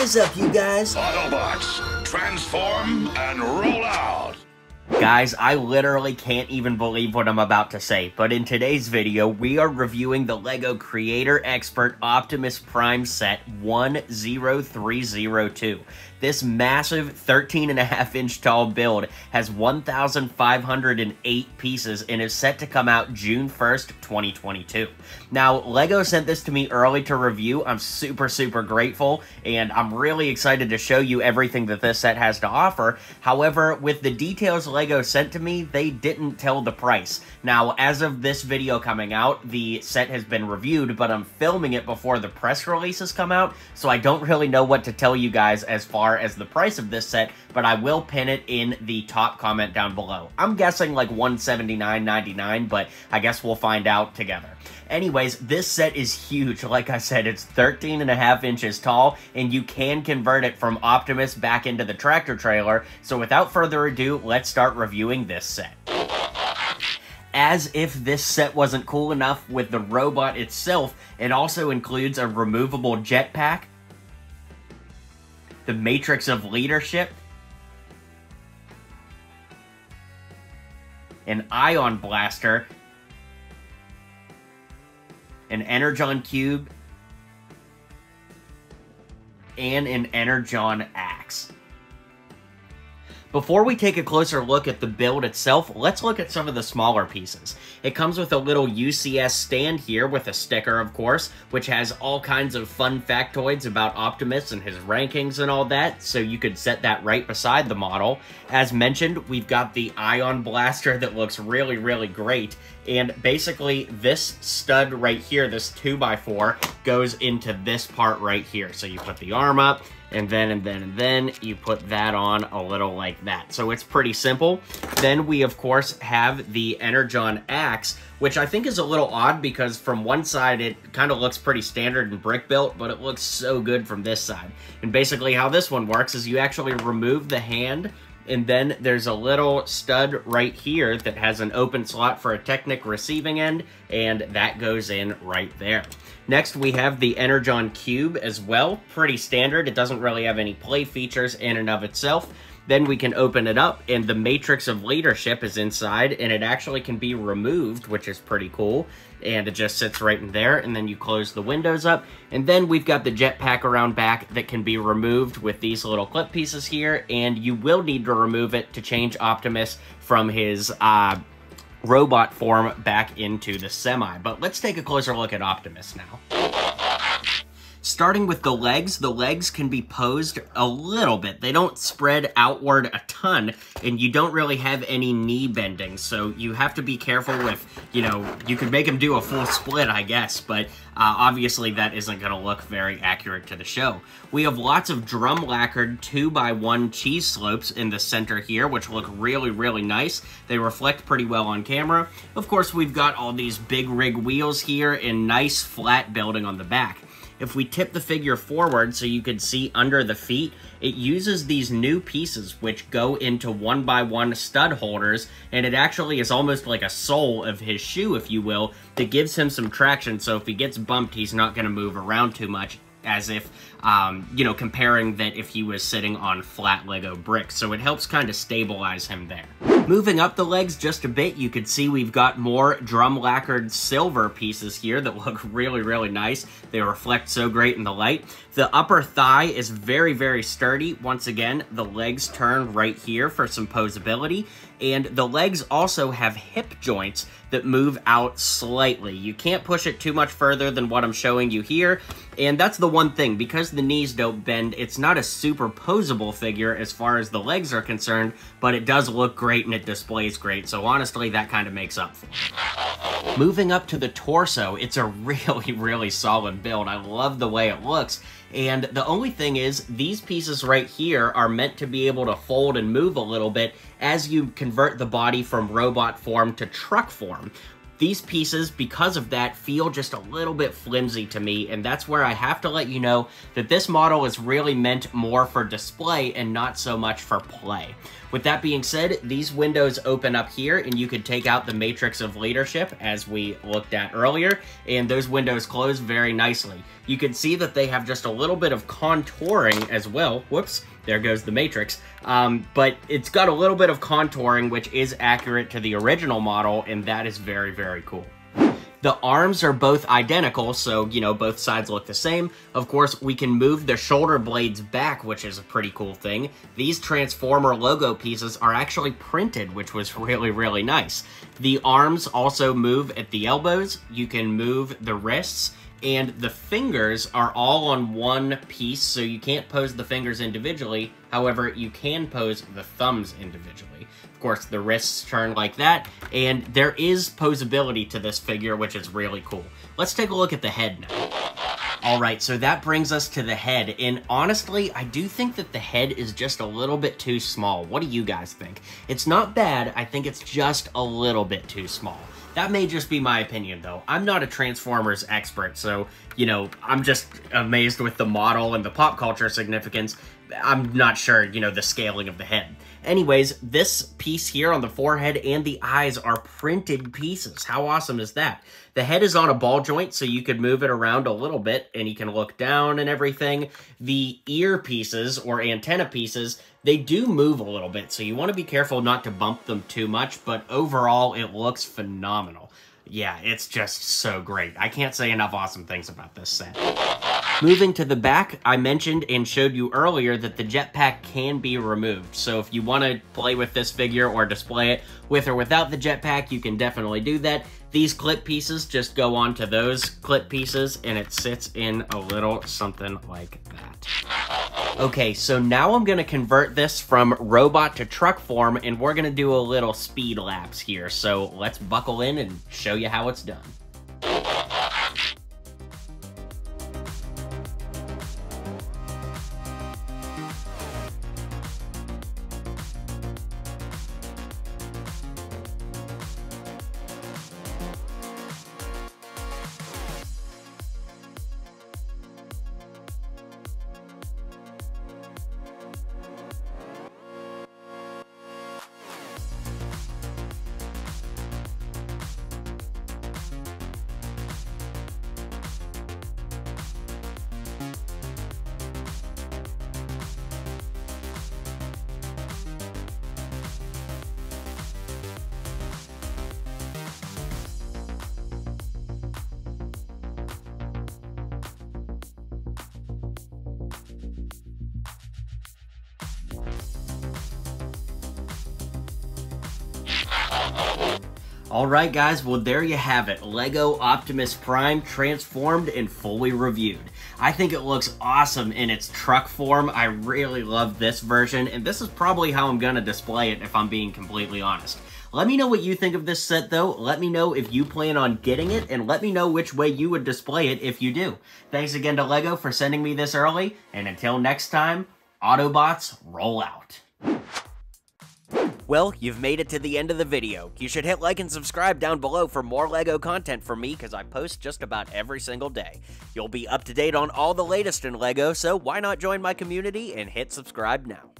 is up, you guys? Autobots, transform and roll out! Guys, I literally can't even believe what I'm about to say, but in today's video, we are reviewing the LEGO Creator Expert Optimus Prime set 10302. This massive 13.5-inch tall build has 1,508 pieces and is set to come out June 1st, 2022. Now, LEGO sent this to me early to review. I'm super grateful, and I'm really excited to show you everything that this set has to offer. However, with the details LEGO sent to me, they didn't tell the price. Now, as of this video coming out, the set has been reviewed, but I'm filming it before the press releases come out, so I don't really know what to tell you guys as far as the price of this set, but I will pin it in the top comment down below. I'm guessing like $179.99, but I guess we'll find out together. Anyways, this set is huge. Like I said, it's 13.5 inches tall, and you can convert it from Optimus back into the tractor trailer. So without further ado, let's start reviewing this set. As if this set wasn't cool enough with the robot itself, it also includes a removable jetpack, the Matrix of Leadership, an Ion Blaster, an Energon Cube, and an Energon Axe. Before we take a closer look at the build itself, let's look at some of the smaller pieces. It comes with a little UCS stand here with a sticker, of course, which has all kinds of fun factoids about Optimus and his rankings and all that, so you could set that right beside the model. As mentioned, we've got the Ion Blaster that looks really great, and basically this stud right here, this 2x4, goes into this part right here. So you put the arm up, and then you put that on a little like that. So it's pretty simple. Then we, of course, have the Energon Axe, which I think is a little odd because from one side it kind of looks pretty standard and brick built, but it looks so good from this side. And basically how this one works is you actually remove the hand, and then there's a little stud right here that has an open slot for a Technic receiving end, and that goes in right there. Next, we have the Energon Cube as well. Pretty standard. It doesn't really have any play features in and of itself. Then we can open it up, and the Matrix of Leadership is inside, and it actually can be removed, which is pretty cool. And it just sits right in there, and then you close the windows up. And then we've got the jetpack around back that can be removed with these little clip pieces here, and you will need to remove it to change Optimus from his robot form back into the semi. But let's take a closer look at Optimus now. Starting with the legs can be posed a little bit. They don't spread outward a ton, and you don't really have any knee bending, so you have to be careful with, you know, you could make them do a full split, I guess, but obviously that isn't going to look very accurate to the show. We have lots of drum lacquered 2x1 cheese slopes in the center here, which look really nice. They reflect pretty well on camera. Of course, we've got all these big rig wheels here and nice flat building on the back. If we tip the figure forward so you can see under the feet, it uses these new pieces which go into 1x1 stud holders, and it actually is almost like a sole of his shoe, if you will, that gives him some traction, so if he gets bumped, he's not going to move around too much, as if, you know, comparing that if he was sitting on flat Lego bricks. So it helps kind of stabilize him there. Moving up the legs just a bit, you can see we've got more drum lacquered silver pieces here that look really nice. They reflect so great in the light. The upper thigh is very sturdy. Once again, the legs turn right here for some posability. And the legs also have hip joints that move out slightly. You can't push it too much further than what I'm showing you here. And that's the one thing, because the knees don't bend, it's not a super posable figure as far as the legs are concerned, but it does look great and it displays great. So honestly, that kind of makes up for it. Moving up to the torso, it's a really solid build. I love the way it looks. And the only thing is, these pieces right here are meant to be able to fold and move a little bit as you convert the body from robot form to truck form. These pieces, because of that, feel just a little bit flimsy to me, and that's where I have to let you know that this model is really meant more for display and not so much for play. With that being said, these windows open up here, and you could take out the matrix of leadership, as we looked at earlier, and those windows close very nicely. You can see that they have just a little bit of contouring as well. Whoops, there goes the matrix. But it's got a little bit of contouring, which is accurate to the original model, and that is very, very cool. The arms are both identical, so, you know, both sides look the same. Of course, we can move the shoulder blades back, which is a pretty cool thing. These Transformer logo pieces are actually printed, which was really, really nice. The arms also move at the elbows. You can move the wrists. And the fingers are all on one piece, so you can't pose the fingers individually. However, you can pose the thumbs individually. Of course, the wrists turn like that, and there is posability to this figure, which is really cool. Let's take a look at the head now. Alright, so that brings us to the head, and honestly, I do think that the head is just a little bit too small. What do you guys think? It's not bad, I think it's just a little bit too small. That may just be my opinion, though. I'm not a Transformers expert, so, you know, I'm just amazed with the model and the pop culture significance. I'm not sure, you know, the scaling of the head. Anyways, this piece here on the forehead and the eyes are printed pieces. How awesome is that? The head is on a ball joint, so you could move it around a little bit, and you can look down and everything. The ear pieces, or antenna pieces, they do move a little bit, so you want to be careful not to bump them too much, but overall, it looks phenomenal. Yeah, it's just so great. I can't say enough awesome things about this set. Moving to the back, I mentioned and showed you earlier that the jetpack can be removed. So if you want to play with this figure or display it with or without the jetpack, you can definitely do that. These clip pieces just go onto those clip pieces, and it sits in a little something like that. Okay, so now I'm going to convert this from robot to truck form, and we're going to do a little speed lapse here. So let's buckle in and show you how it's done. Alright guys, well there you have it. LEGO Optimus Prime transformed and fully reviewed. I think it looks awesome in its truck form. I really love this version, and this is probably how I'm gonna display it if I'm being completely honest. Let me know what you think of this set though. Let me know if you plan on getting it, and let me know which way you would display it if you do. Thanks again to LEGO for sending me this early, and until next time, Autobots roll out. Well, you've made it to the end of the video. You should hit like and subscribe down below for more LEGO content from me, because I post just about every single day. You'll be up to date on all the latest in LEGO, so why not join my community and hit subscribe now.